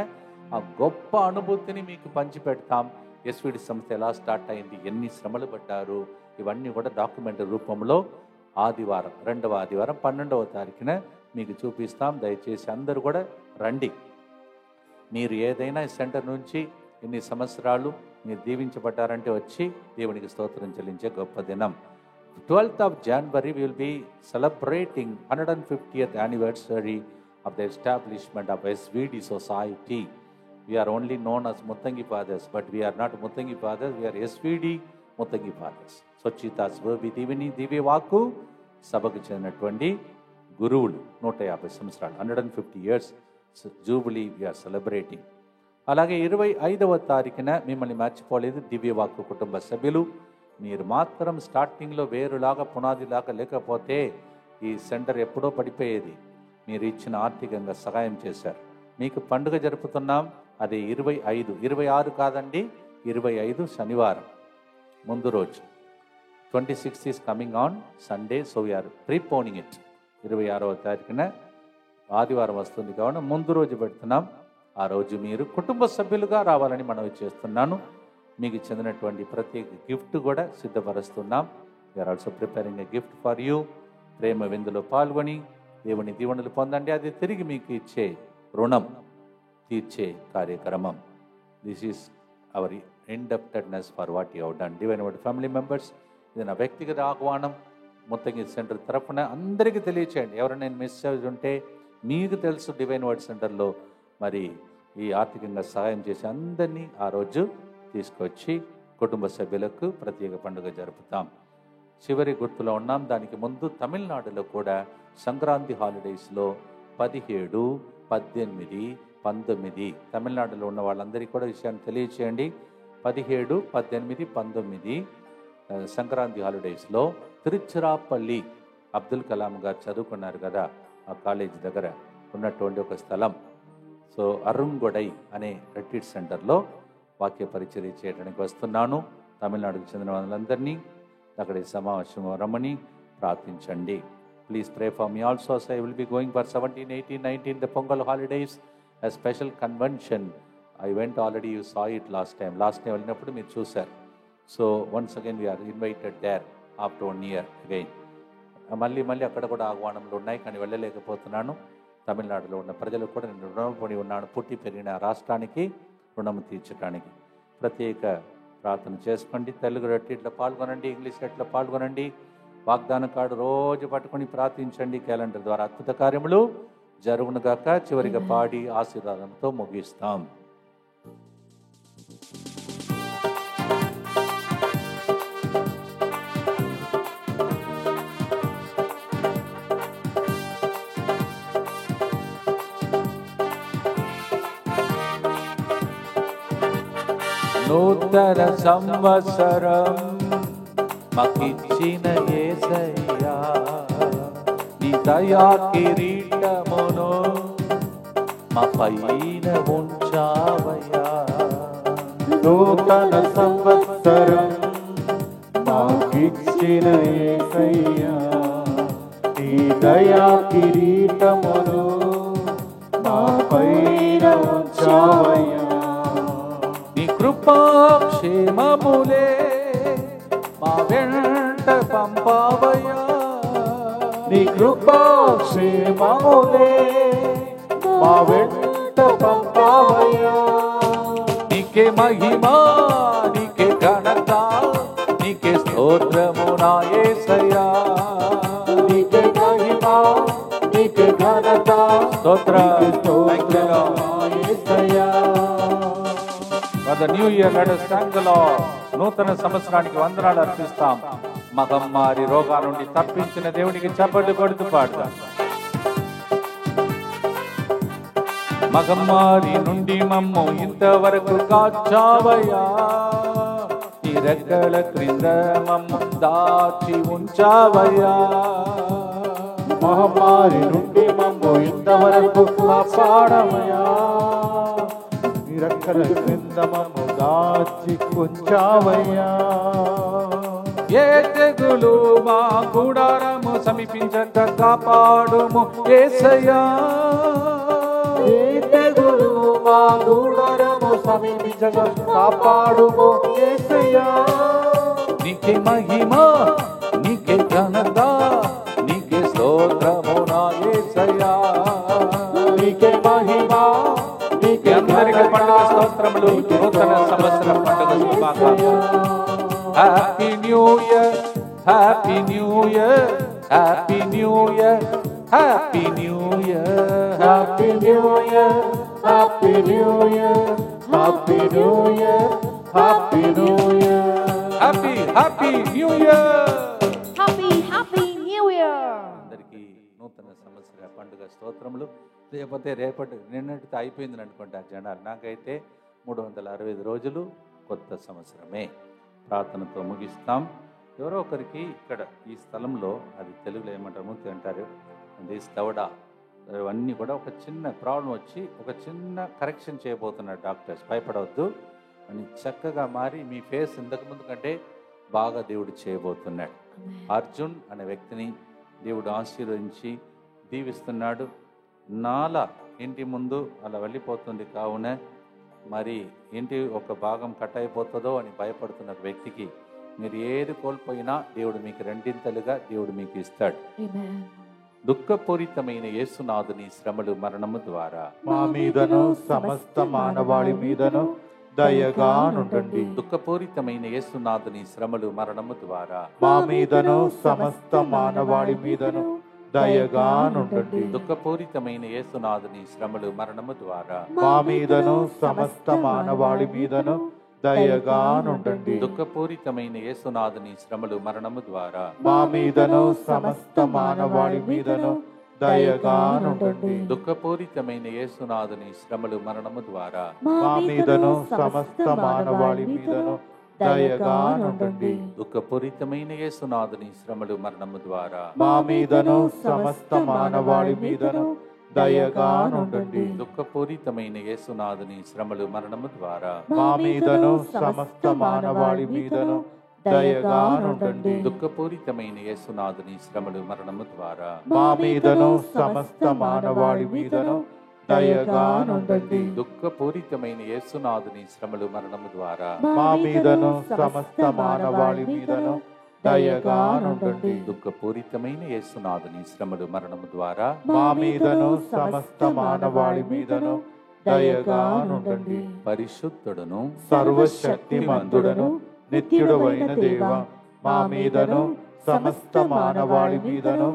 ఆ గొప్ప అనుభూతిని మీకు పంచిపెడతాం. ఎస్విడి సంస్థ ఎలా స్టార్ట్ అయింది, ఎన్ని శ్రమలు పడ్డారు, ఇవన్నీ కూడా డాక్యుమెంటరీ రూపంలో ఆదివారం, 2వ ఆదివారం 12వ తారీఖున మీకు చూపిస్తాం. దయచేసి అందరూ కూడా రండి. మీరు ఏదైనా సెంటర్ నుంచి ఇన్ని సంవత్సరాలు మీరు దీవించబడ్డారంటే వచ్చి దేవునికి స్తోత్రం చెల్లించే గొప్ప దినం. 12th of January we will be celebrating 150th anniversary of the establishment of SVD Society. We are only known as Muttangi Fathers, but we are not Muttangi Fathers, we are SVD Muttangi Fathers. Sochita Svabhi Divini Divya Vaku సభకు చెందినటువంటి గురువులు 150 సంవత్సరాలు, 150 years jubilee we are celebrating. అలాగే 25వ తారీఖున మిమ్మల్ని మర్చిపోలేదు దివ్యవాక్కు కుటుంబ సభ్యులు. మీరు మాత్రం స్టార్టింగ్లో వేరులాగా పునాదిలాగా లేకపోతే ఈ సెంటర్ ఎప్పుడో పడిపోయేది. మీరు ఇచ్చిన ఆర్థికంగా సహాయం చేశారు. మీకు పండుగ జరుపుతున్నాం. అది 25, 26 కాదండి, 25 శనివారం ముందు రోజు. 26 is coming on Sunday, so we are preponing it. 26వ తారీఖున ఆదివారం వస్తుంది కావున ముందు రోజు పెడుతున్నాం. ఆ రోజు మీరు కుటుంబ సభ్యులుగా రావాలని మనవి చేస్తున్నాను. మీకు చెందినటువంటి ప్రత్యేక గిఫ్ట్ కూడా సిద్ధపరుస్తున్నాం. We are also preparing a gift for you. ప్రేమ విందులో పాల్గొని దేవుని దీవెనలు పొందండి. అది తిరిగి మీకు ఇచ్చే రుణం తీర్చే కార్యక్రమం. This is our indebtedness for what you have done. Divine word family members, ఇది నా వ్యక్తిగత ఆహ్వానం. ముత్తగిరి సెంటర్ తరఫున అందరికీ తెలియచేయండి. ఎవరైనా నేను మెసేజ్ ఉంటే మీకు తెలుసు, డివైన్ వర్డ్ సెంటర్లో మరి ఈ ఆర్థికంగా సహాయం చేసి అందరినీ ఆ రోజు తీసుకొచ్చి కుటుంబ సభ్యులకు ప్రత్యేక పండుగ జరుపుతాం. చివరి గుర్తులో ఉన్నాం. దానికి ముందు తమిళనాడులో కూడా సంక్రాంతి హాలిడేస్లో 17, 18, 19 తమిళనాడులో ఉన్న వాళ్ళందరికీ కూడా విషయాన్ని తెలియచేయండి. 17, 18, 19 సంక్రాంతి హాలిడేస్లో తిరుచిరాపల్లి అబ్దుల్ కలాం గారు చదువుకున్నారు కదా, ఆ కాలేజ్ దగ్గర ఉన్నటువంటి ఒక స్థలం. సో అరుంగొడై అనే రిట్రీట్ సెంటర్లో వాక్య పరిచర్య చేయడానికి వస్తున్నాను. తమిళనాడుకు చెందిన వాళ్ళందరినీ అక్కడి సమావేశం రమ్మని ప్రార్థించండి. Please pray for me also. I will be going for 17, 18, 19 the pongal holidays, a special convention. I went already, you saw it last time వెళ్ళినప్పుడు మీరు చూశారు. So once again we are invited there after 1 year again. మళ్ళీ అక్కడ కూడా ఆహ్వానంలో ఉన్నాయి, కానీ వెళ్ళలేకపోతున్నాను. తమిళనాడులో ఉన్న ప్రజలకు కూడా నేను రుణపడి ఉన్నాను. పుట్టి పెరిగిన రాష్ట్రానికి రుణం తీర్చడానికి ప్రత్యేక ప్రార్థన చేసుకోండి. తెలుగు రెట్టిట్లో పాల్గొనండి, ఇంగ్లీష్ రెట్లో పాల్గొనండి. వాగ్దాన కార్డు రోజు పట్టుకొని ప్రార్థించండి. క్యాలెండర్ ద్వారా అద్భుత కార్యములు జరుగునుగాక. చివరిగా పాడి ఆశీర్వాదంతో ముగిస్తాం. నూతన సంవత్సరం మాకిచ్చిన యేసయ్యా, నీ దయా కిరీటమును మా పైన ఉంచావయ్యా. నూతన సంవత్సరం మాకిచ్చిన యేసయ్యా, నీ దయా కిరీటమును మా పైన ఉంచావయ్యా. నీ కృపా క్షేమములే మా వెంట పంపావయ్యా. నీ కృపా క్షేమములే మా వెంట పంపావయ్యా. నీకే మహిమా, నీకే ఘనత, నీకే స్తోత్రము నా యేసయ్యా. నీకే మహిమా, నీకే ఘనత, స్తోత్రం నా యేసయ్యా. For the new year, let us thank the Lord. నూతన సంవత్సరానికి వందనాలు అర్పిస్తాం. మహమ్మారి రోగాల నుండి తప్పించిన దేవునికి చప్పట్లు కొడుతూ పాడతాం. మహమ్మారి నుండి మమ్ము ఇంతవరకు కాచావయ్యా, నీ రెక్కల క్రింద మమ్ము దాచి ఉంచావయ్యా. మహమ్మారి నుండి మమ్ము ఇంతవరకు కాపాడవయ్యా, నీ రెక్కల క్రింద మమ్ము దాచి ఉంచావయ్యా. ఏ తెగులు మా గుడారము సమీపించక కాపాడుము యేసయ్యా. ఏ తెగులు మా గుడారము సమీపించక కాపాడుము యేసయ్యా. నీకే మహిమ, నీకే ఘనత, నీకే స్తోత్రము నా యేసయ్యా. నీకే మహిమ, నీకే అందరికీ పండుగ స్తోత్రములు. నూతన సంవత్సర పండుగ శుభాకాంక్షలు. Happy new year, happy new year, happy new year, happy new year, happy new year, happy new year, happy new year, happy new year, happy happy new year. Happy new year. అందరికీ నూతన సంవత్సర పండుగ స్తోత్రములు. లేకపోతే నిన్నటితో అయిపోయింది అనుకుంటా జనాలు. నాకైతే 365 రోజులు కొత్త సంవత్సరమే. ప్రార్థనతో ముగిస్తాం. ఎవరో ఒకరికి ఇక్కడ ఈ స్థలంలో, అది తెలుగులో ఏమంటారు, మూర్తి అంటారు, దిస్ దవడ అవన్నీ కూడా ఒక చిన్న ప్రాబ్లం వచ్చి ఒక చిన్న కరెక్షన్ చేయబోతున్నారు డాక్టర్స్. భయపడవద్దు అని చక్కగా మారి మీ ఫేస్ ఇంతకుముందు కంటే బాగా దేవుడు చేయబోతున్నాడు. అర్జున్ అనే వ్యక్తిని దేవుడు ఆశీర్వదించి దీవిస్తున్నాడు. నాలా ఇంటి ముందు అలా వెళ్ళిపోతుంది, కావున మరి ఇంటి ఒక భాగం కట్ అయిపోతుందో అని భయపడుతున్న వ్యక్తికి మీరు ఏది కోల్పోయినా దేవుడు మీకు రెండింతలుగా దేవుడు మీకు ఇస్తాడు. దుఃఖపూరితమైన యేసునాథుని శ్రమలు మరణము ద్వారా మా మీదను సమస్త మానవాళి మీదను దయగా నుండండి. దుఃఖపూరితమైన యేసునాథుని శ్రమలు మరణము ద్వారా మా మీదను సమస్త మానవాళి మీదను దయగా నుండండి. దుఃఖపూరితమైన యేసునాథుని శ్రమలు మరణము ద్వారా మా మీదను సమస్త మానవాళి మీదను దయగా నుండండి. దుఃఖపూరితమైన యేసునాథుని శ్రమలు మరణము ద్వారా మా మీదను సమస్త మానవాళి మీదను దయగా నుండండి. దుఃఖపూరితమైన యేసునాథుని శ్రమలు మరణము ద్వారా మా మీదను సమస్త మానవాళి మీదను దయగా నుండండి. దుఃఖపూరితమైన యేసునాథుని శ్రమలు మరణము ద్వారా మా మీదను సమస్త మానవాళి మీదను దయగా నుండండి. దుఃఖపూరితమైన యేసునాథుని శ్రమలు మరణము ద్వారా మా మీదను సమస్త మానవాళి మీదను దయగా నుండండి. దుఃఖపూరితమైన యేసునాథుని శ్రమలు మరణము ద్వారా మా మీదను సమస్త మానవాళి మీదను దయగా నుండండి. దుఃఖపూరితమైన యేసునాథుని శ్రమలు మరణము ద్వారా మా మీదను సమస్త మానవాళి మీదను దయగా నుండండి. దుఃఖపూరితమైన యేసునాథుని శ్రమలు మరణము ద్వారా మా మీదను సమస్త మానవాళి మీదను దయగా నుండండి. పరిశుద్ధుడును సర్వశక్తిమంతుడను నిత్యుడవైన దేవ, మా మీదను సమస్త మానవాళి మీదను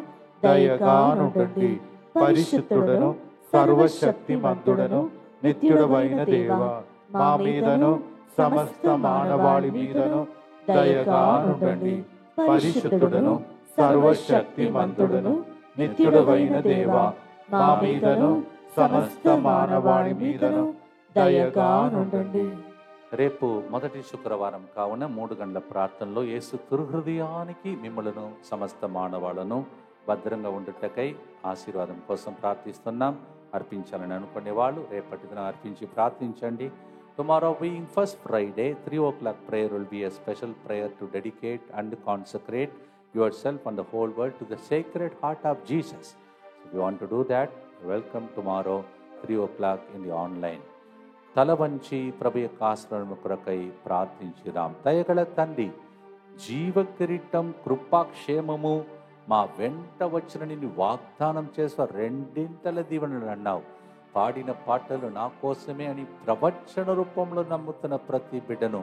దయగా నుండండి. పరిశుద్ధుడను సర్వశక్తిమంతుడను నిత్యుడవైన దేవ, మా మీదను సమస్త మానవాళి మీదను దయగా నుండండి. పరిశుద్ధుడను సర్వశక్తిమంతుడను నిత్యుడవైన దేవ, మా మీదను సమస్త మానవాళి మీదను దయగా నుండండి. రేపు మొదటి శుక్రవారం కావున 3 గంటల ప్రార్థనలో యేసు తిరుహృదయానికి మిమ్మలను సమస్త మానవాళ్లను భద్రంగా ఉండుటకై ఆశీర్వాదం కోసం ప్రార్థిస్తున్నాం. అర్పించాలని అనుకునే వాళ్ళు రేపటి దిన అర్పించి ప్రార్థించండి. Tomorrow being first Friday, 3 o'clock prayer will be a special prayer to dedicate and consecrate yourself and the whole world to the Sacred Heart of Jesus. So if you want to do that, welcome tomorrow 3 o'clock in the online. తల వంచి ప్రభు యొక్క ఆశ్రమము కొరకై ప్రార్థించుదాం. దయగల తండ్రి, జీవ కిరీటం కృపాక్షేమము మా వెంట వచ్చిన నిన్ను వాగ్దానం చేసే రెండింతల దీవెనలు అన్నావు. పాడిన పాటలు నా కోసమే అని ప్రవచన రూపంలో నమ్ముతున్న ప్రతి బిడ్డను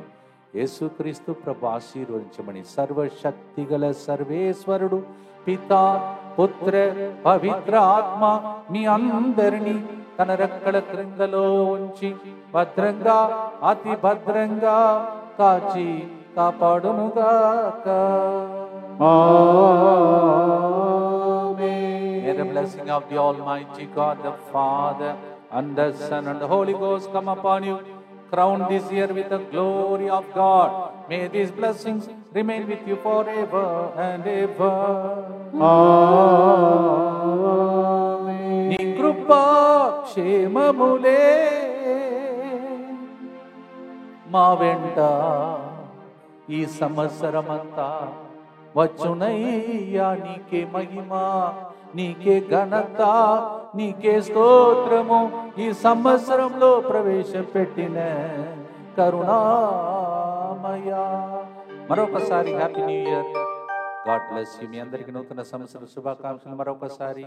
యేసుక్రీస్తు ప్రభు ఆశీర్వదించమని సర్వశక్తి గల సర్వేశ్వరుడు పితా పుత్ర పవిత్ర ఆత్మ మీ అందరినీ తన రెక్కల క్రిందలో ఉంచి భద్రంగా అతి భద్రంగా కాచి కాపాడునుగాక. May the blessing of the Almighty God, the Father, and the Son, and the Holy Ghost come upon you. Crown this year with the glory of God. May these blessings remain with you forever and ever. Amen. నీ కృపా క్షేమములే మా వెంట ఈ సంవత్సరమంతా వచ్చునయ్యా. నీకే మహిమ, నీకే ఘనత, నీకే స్తోత్రము. ఈ సంవత్సరంలో ప్రవేశపెట్టిన కరుణామయ. మరొకసారి happy new year. God bless you. మీ అందరికీ నూతన సంవత్సర శుభాకాంక్షలు మరొకసారి.